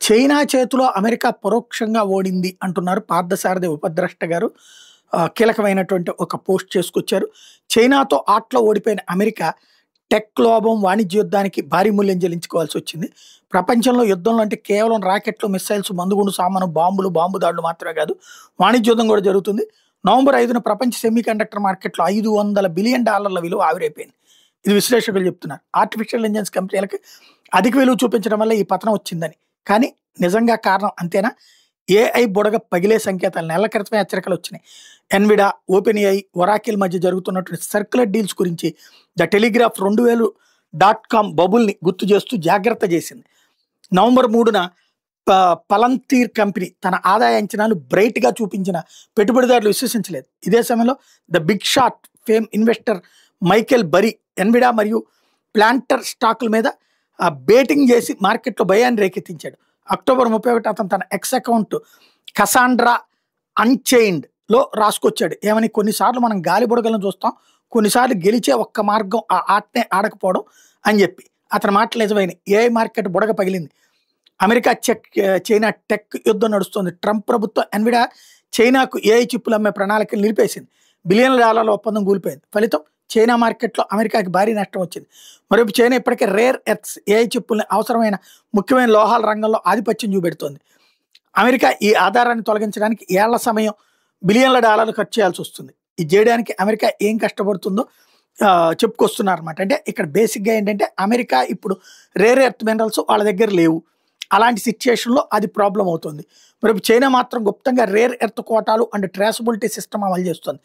China చేతిలో America పరోక్షంగా ఓడింది అంటున్నారు పార్థసారథి ఉపద్రష్ట గారు. కీలకమైనటువంటి ఒక పోస్ట్ చేసుకొచ్చారు. చైనాతో ఆటలో ఓడిపోయిన అమెరికా టెక్ లోభం, వాణిజ్య యుద్ధానికి భారీ మూల్యం చెల్లించుకోవాల్సి వచ్చింది. ప్రపంచంలో యుద్ధంలో అంటే కేవలం రాకెట్లు, మిస్సైల్స్, మందుగుండు సామాను, బాంబులు, బాంబు దాడులు మాత్రమే కాదు, వాణిజ్య యుద్ధం కూడా జరుగుతుంది. నవంబర్ 5న ప్రపంచ సెమీకండక్టర్ మార్కెట్లో $500 బిలియన్ విలువ ఆవిరైపోయింది. ఇది విశ్లేషకులు చెప్తున్నారు. ఆర్టిఫిషియల్ ఇంటెలిజెన్స్ కంపెనీలకి అధిక విలువ చూపించడం వల్ల ఈ పతనం వచ్చిందని. కానీ నిజంగా కారణం అంతేనా? ఏఐ బుడగ పగిలే సంకేతాలు నెలల క్రితమే హెచ్చరికలు వచ్చినాయి. ఎన్విడా, ఓపెన్ ఏఐ, ఒరాకిల్ మధ్య జరుగుతున్నటువంటి సర్క్యులర్ డీల్స్ గురించి ద టెలిగ్రాఫ్ 2000.com బబుల్ని గుర్తు చేస్తూ జాగ్రత్త చేసింది. నవంబర్ 3న పలంతీర్ కంపెనీ తన ఆదాయ అంచనాలు బ్రైట్గా చూపించిన పెట్టుబడిదారులు విశ్వసించలేదు. ఇదే సమయంలో the big shot fame investor Michael Burry Nvidia మరియు ప్లాంటర్ స్టాకుల మీద బేటింగ్ చేసి మార్కెట్లో భయాన్ని రేకెత్తించాడు. అక్టోబర్ 31 అతను తన ఎక్స్ అకౌంట్ కసాండ్రా అన్చైన్డ్లో రాసుకొచ్చాడు. ఏమని, కొన్నిసార్లు మనం గాలి బుడగలను చూస్తాం, కొన్నిసార్లు గెలిచే ఒక్క మార్గం ఆ ఆటనే ఆడకపోవడం అని చెప్పి. అతని మాటలు నిజమైన ఏఐ మార్కెట్ బుడగ పగిలింది. అమెరికా చైనా టెక్ యుద్ధం నడుస్తుంది. ట్రంప్ ప్రభుత్వం ఎన్విడా చైనాకు ఏఐ చిప్పులు అమ్మే ప్రణాళికలు నిలిపేసింది. $బిలియన్ల ఒప్పందం కూలిపోయింది. ఫలితం చైనా మార్కెట్లో అమెరికాకి భారీ నష్టం వచ్చింది. మరోవైపు చైనా ఇప్పటికే రేర్ ఎర్త్స్, ఏఐ చిప్పుల్ని అవసరమైన ముఖ్యమైన లోహాల రంగంలో ఆధిపత్యం చూపెడుతోంది. అమెరికా ఈ ఆధారాన్ని తొలగించడానికి ఏళ్ల సమయం, $బిలియన్ల ఖర్చు చేయాల్సి వస్తుంది. ఇది చేయడానికి అమెరికా ఏం కష్టపడుతుందో చెప్పుకొస్తున్నారు అనమాట. అంటే ఇక్కడ బేసిక్గా ఏంటంటే అమెరికా ఇప్పుడు రేర్ ఎర్త్ మినరల్స్ వాళ్ళ దగ్గర లేవు. అలాంటి సిచ్యుయేషన్లో అది ప్రాబ్లం అవుతుంది. మరి చైనా మాత్రం గుప్తంగా రేర్ ఎర్త్ కోటాలు అండ్ ట్రేసబిలిటీ సిస్టమ్ అమలు చేస్తుంది.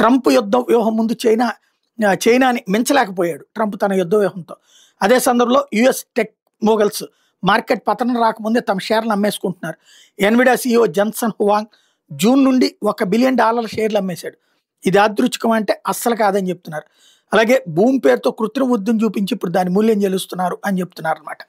ట్రంప్ యుద్ధ వ్యూహం ముందు చైనాని మించలేకపోయాడు ట్రంప్ తన యుద్ధ వ్యూహంతో. అదే సందర్భంలో యుఎస్ టెక్ మోగల్స్ మార్కెట్ పతనం రాకముందే తమ షేర్లు అమ్మేసుకుంటున్నారు. ఎన్విడా సీఈఓ జెన్సన్ హువాంగ్ జూన్ నుండి $1 బిలియన్ షేర్లు అమ్మేశాడు. ఇది యాదృచ్ఛికం అంటే అస్సలు కాదని చెప్తున్నారు. అలాగే భూమి పేరుతో కృత్రిమ వృద్ధిని చూపించి ఇప్పుడు దాని మూల్యం చెల్లిస్తున్నారు అని చెప్తున్నారు అనమాట.